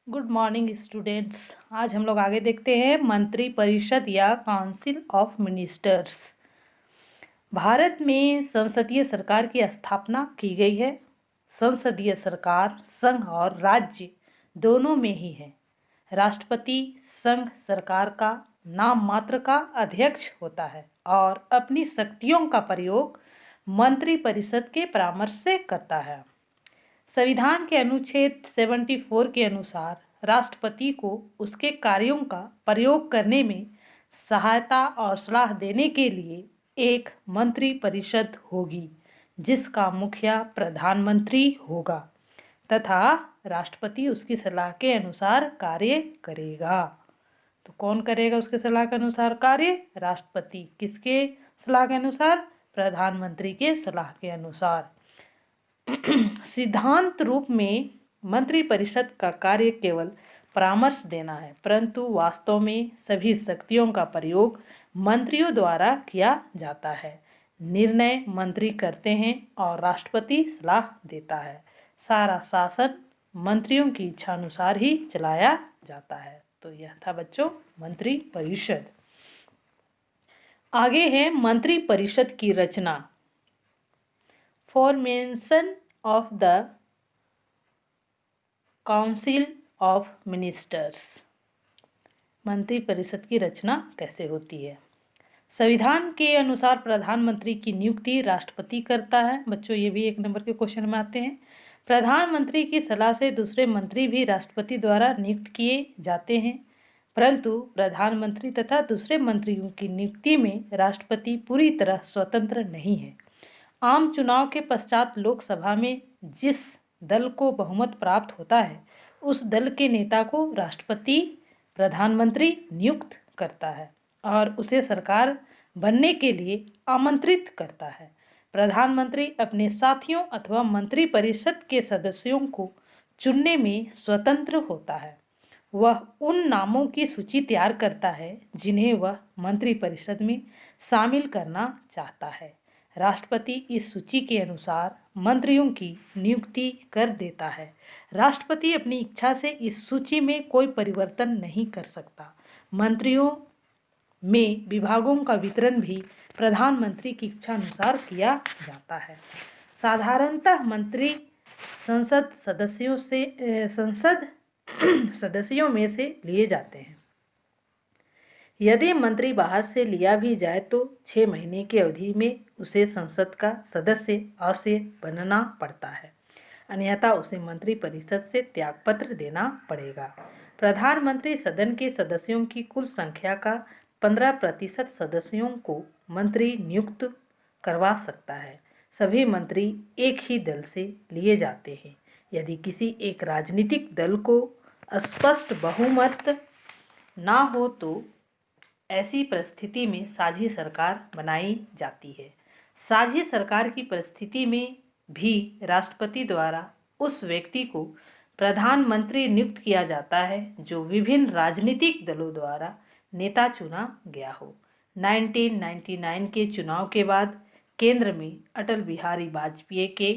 Good morning students. आज हम लोग आगे देखते हैं मंत्री परिषद या काउंसिल ऑफ मिनिस्टर्स। भारत में संसदीय सरकार की स्थापना की गई है। संसदीय सरकार संघ और राज्य दोनों में ही है। राष्ट्रपति संघ सरकार का नाम मात्र का अध्यक्ष होता है और अपनी शक्तियों का प्रयोग मंत्री परिषद के परामर्श से करता है। संविधान के अनुच्छेद 74 के अनुसार राष्ट्रपति को उसके कार्यों का प्रयोग करने में सहायता और सलाह देने के लिए एक मंत्री परिषद होगी, जिसका मुखिया प्रधानमंत्री होगा तथा राष्ट्रपति उसकी सलाह के अनुसार कार्य करेगा। तो कौन करेगा उसके सलाह के अनुसार कार्य? राष्ट्रपति। किसके सलाह के अनुसार? प्रधानमंत्री के सलाह के अनुसार। सिद्धांत रूप में मंत्रिपरिषद का कार्य केवल परामर्श देना है, परंतु वास्तव में सभी शक्तियों का प्रयोग मंत्रियों द्वारा किया जाता है। निर्णय मंत्री करते हैं और राष्ट्रपति सलाह देता है। सारा शासन मंत्रियों की इच्छानुसार ही चलाया जाता है। तो यह था बच्चों मंत्री परिषद। आगे है मंत्री परिषद की रचना। Formation of the council of ministers. मंत्री परिषद की रचना कैसे होती है? संविधान के अनुसार प्रधानमंत्री की नियुक्ति राष्ट्रपति करता है। बच्चों ये भी 1 नंबर के क्वेश्चन में आते हैं। प्रधानमंत्री की सलाह से दूसरे मंत्री भी राष्ट्रपति द्वारा नियुक्त किए जाते हैं, परंतु प्रधानमंत्री तथा दूसरे मंत्रियों की नियुक्ति में राष्ट्रपति पूरी तरह स्वतंत्र नहीं है। आम चुनाव के पश्चात लोकसभा में जिस दल को बहुमत प्राप्त होता है, उस दल के नेता को राष्ट्रपति प्रधानमंत्री नियुक्त करता है और उसे सरकार बनने के लिए आमंत्रित करता है। प्रधानमंत्री अपने साथियों अथवा मंत्रिपरिषद के सदस्यों को चुनने में स्वतंत्र होता है। वह उन नामों की सूची तैयार करता है जिन्हें वह मंत्रिपरिषद में शामिल करना चाहता है। राष्ट्रपति इस सूची के अनुसार मंत्रियों की नियुक्ति कर देता है। राष्ट्रपति अपनी इच्छा से इस सूची में कोई परिवर्तन नहीं कर सकता। मंत्रियों में विभागों का वितरण भी प्रधानमंत्री की इच्छा अनुसार किया जाता है। साधारणतः मंत्री संसद सदस्यों में से लिए जाते हैं। यदि मंत्री बाहर से लिया भी जाए तो 6 महीने की अवधि में उसे संसद का सदस्य अवश्य बनना पड़ता है, अन्यथा उसे मंत्रिपरिषद से त्यागपत्र देना पड़ेगा। प्रधानमंत्री सदन के सदस्यों की कुल संख्या का 15% सदस्यों को मंत्री नियुक्त करवा सकता है। सभी मंत्री एक ही दल से लिए जाते हैं। यदि किसी एक राजनीतिक दल को स्पष्ट बहुमत ना हो तो ऐसी परिस्थिति में साझी सरकार बनाई जाती है। साझी सरकार की परिस्थिति में भी राष्ट्रपति द्वारा उस व्यक्ति को प्रधानमंत्री नियुक्त किया जाता है जो विभिन्न राजनीतिक दलों द्वारा नेता चुना गया हो। 1999 के चुनाव के बाद केंद्र में अटल बिहारी वाजपेयी के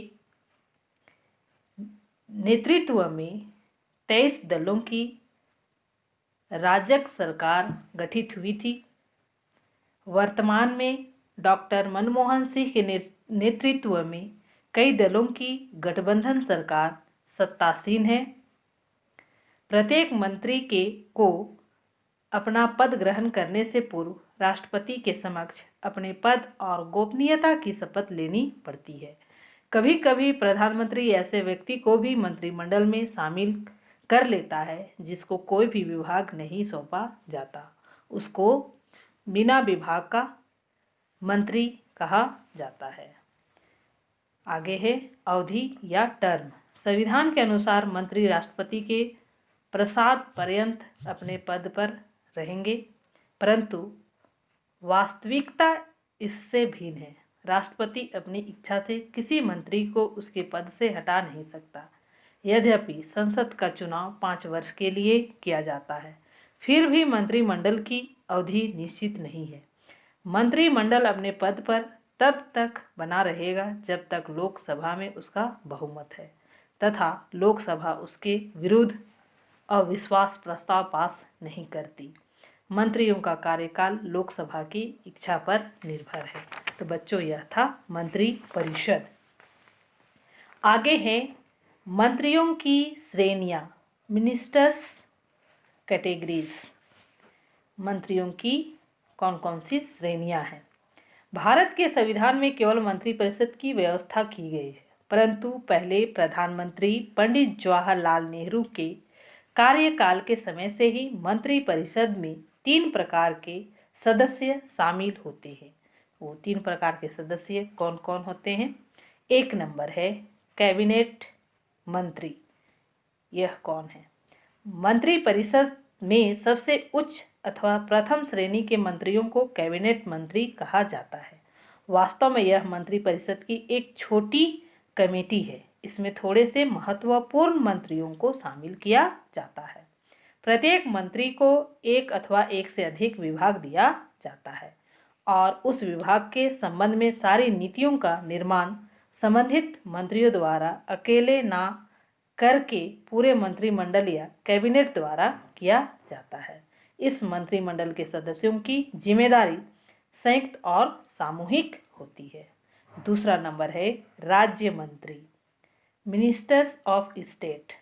नेतृत्व में 23 दलों की राजग सरकार गठित हुई थी। वर्तमान में डॉक्टर मनमोहन सिंह के नेतृत्व में कई दलों की गठबंधन सरकार सत्तासीन है। प्रत्येक मंत्री को अपना पद ग्रहण करने से पूर्व राष्ट्रपति के समक्ष अपने पद और गोपनीयता की शपथ लेनी पड़ती है। कभी कभी प्रधानमंत्री ऐसे व्यक्ति को भी मंत्रिमंडल में शामिल कर लेता है जिसको कोई भी विभाग नहीं सौंपा जाता। उसको बिना विभाग का मंत्री कहा जाता है। आगे है अवधि या टर्म। संविधान के अनुसार मंत्री राष्ट्रपति के प्रसाद पर्यंत अपने पद पर रहेंगे, परंतु वास्तविकता इससे भिन्न है। राष्ट्रपति अपनी इच्छा से किसी मंत्री को उसके पद से हटा नहीं सकता। यद्यपि संसद का चुनाव 5 वर्ष के लिए किया जाता है, फिर भी मंत्रिमंडल की अवधि निश्चित नहीं है। मंत्रिमंडल अपने पद पर तब तक बना रहेगा जब तक लोकसभा में उसका बहुमत है तथा लोकसभा उसके विरुद्ध अविश्वास प्रस्ताव पास नहीं करती। मंत्रियों का कार्यकाल लोकसभा की इच्छा पर निर्भर है। तो बच्चों यह था मंत्री परिषद। आगे है मंत्रियों की श्रेणियां, मिनिस्टर्स कैटेगरीज। मंत्रियों की कौन कौन सी श्रेणियां हैं। भारत के संविधान में केवल मंत्रिपरिषद की व्यवस्था की गई है, परंतु पहले प्रधानमंत्री पंडित जवाहरलाल नेहरू के कार्यकाल के समय से ही मंत्रिपरिषद में 3 प्रकार के सदस्य शामिल होते हैं। वो 3 प्रकार के सदस्य कौन कौन होते हैं। एक नंबर है कैबिनेट मंत्री। यह कौन है। मंत्रिपरिषद में सबसे उच्च अथवा प्रथम श्रेणी के मंत्रियों को कैबिनेट मंत्री कहा जाता है। वास्तव में यह मंत्रिपरिषद की एक छोटी कमेटी है। इसमें थोड़े से महत्वपूर्ण मंत्रियों को शामिल किया जाता है। प्रत्येक मंत्री को एक अथवा एक से अधिक विभाग दिया जाता है और उस विभाग के संबंध में सारी नीतियों का निर्माण संबंधित मंत्रियों द्वारा अकेले ना करके पूरे मंत्रिमंडल या कैबिनेट द्वारा किया जाता है। इस मंत्रिमंडल के सदस्यों की जिम्मेदारी संयुक्त और सामूहिक होती है। दूसरा नंबर है राज्य मंत्री, मिनिस्टर्स ऑफ स्टेट।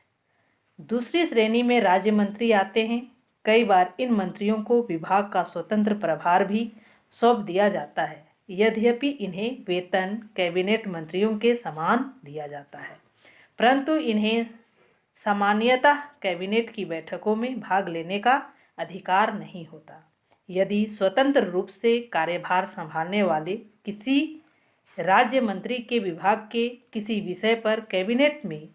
दूसरी श्रेणी में राज्य मंत्री आते हैं। कई बार इन मंत्रियों को विभाग का स्वतंत्र प्रभार भी सौंप दिया जाता है, यद्यपि इन्हें वेतन कैबिनेट मंत्रियों के समान दिया जाता है, परंतु इन्हें सामान्यतः कैबिनेट की बैठकों में भाग लेने का अधिकार नहीं होता। यदि स्वतंत्र रूप से कार्यभार संभालने वाले किसी राज्य मंत्री के विभाग के किसी विषय पर कैबिनेट में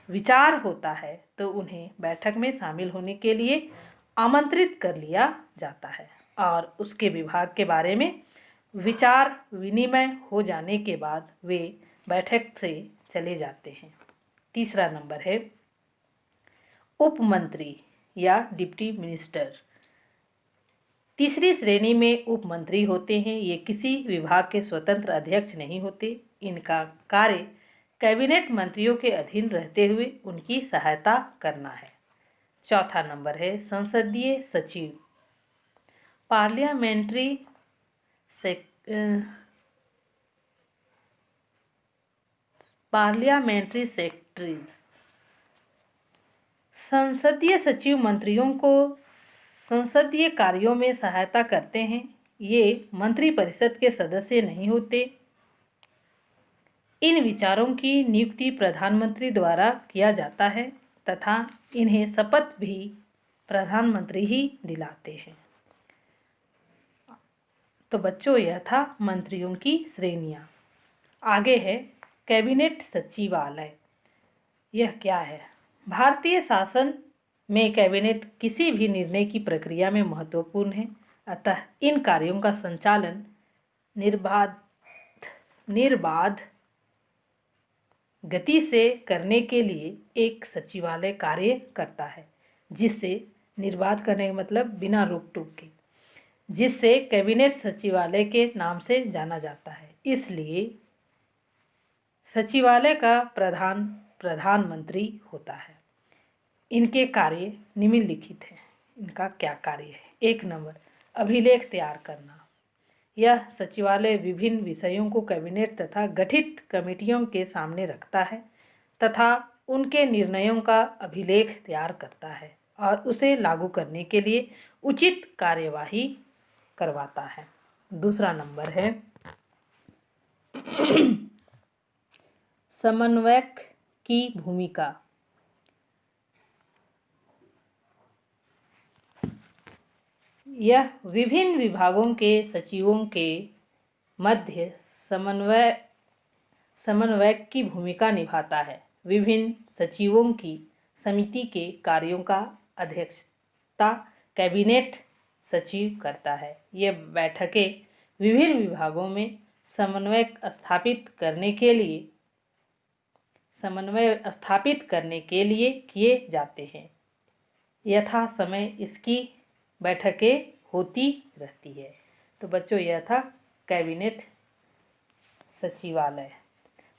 विचार होता है तो उन्हें बैठक में शामिल होने के लिए आमंत्रित कर लिया जाता है और उसके विभाग के बारे में विचार विनिमय हो जाने के बाद वे बैठक से चले जाते हैं। तीसरा नंबर है उप मंत्री या डिप्टी मिनिस्टर। तीसरी श्रेणी में उप मंत्री होते हैं। ये किसी विभाग के स्वतंत्र अध्यक्ष नहीं होते। इनका कार्य कैबिनेट मंत्रियों के अधीन रहते हुए उनकी सहायता करना है। चौथा नंबर है संसदीय सचिव, पार्लियामेंट्री सेक्रेटरीज। संसदीय सचिव मंत्रियों को संसदीय कार्यों में सहायता करते हैं। ये मंत्रिपरिषद के सदस्य नहीं होते। इन विचारों की नियुक्ति प्रधानमंत्री द्वारा किया जाता है तथा इन्हें शपथ भी प्रधानमंत्री ही दिलाते हैं। तो बच्चों यह था मंत्रियों की श्रेणियां। आगे है कैबिनेट सचिवालय। यह क्या है। भारतीय शासन में कैबिनेट किसी भी निर्णय की प्रक्रिया में महत्वपूर्ण है, अतः इन कार्यों का संचालन निर्बाध गति से करने के लिए एक सचिवालय कार्य करता है, जिससे निर्बाध करने का मतलब बिना रोक टोक के, जिससे कैबिनेट सचिवालय के नाम से जाना जाता है। इसलिए सचिवालय का प्रधान प्रधानमंत्री होता है। इनके कार्य निम्नलिखित हैं। इनका क्या कार्य है। एक नंबर अभिलेख तैयार करना। यह सचिवालय विभिन्न विषयों को कैबिनेट तथा गठित कमेटियों के सामने रखता है तथा उनके निर्णयों का अभिलेख तैयार करता है और उसे लागू करने के लिए उचित कार्यवाही करवाता है। दूसरा नंबर है समन्वयक की भूमिका। यह विभिन्न विभागों के सचिवों के मध्य समन्वयक की भूमिका निभाता है। विभिन्न सचिवों की समिति के कार्यों का अध्यक्षता कैबिनेट सचिव करता है। ये बैठकें विभिन्न विभागों में समन्वय स्थापित करने के लिए किए जाते हैं। यथा समय इसकी बैठकें होती रहती है। तो बच्चों यह था कैबिनेट सचिवालय।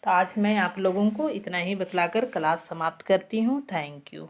तो आज मैं आप लोगों को इतना ही बतलाकर क्लास समाप्त करती हूँ। Thank you.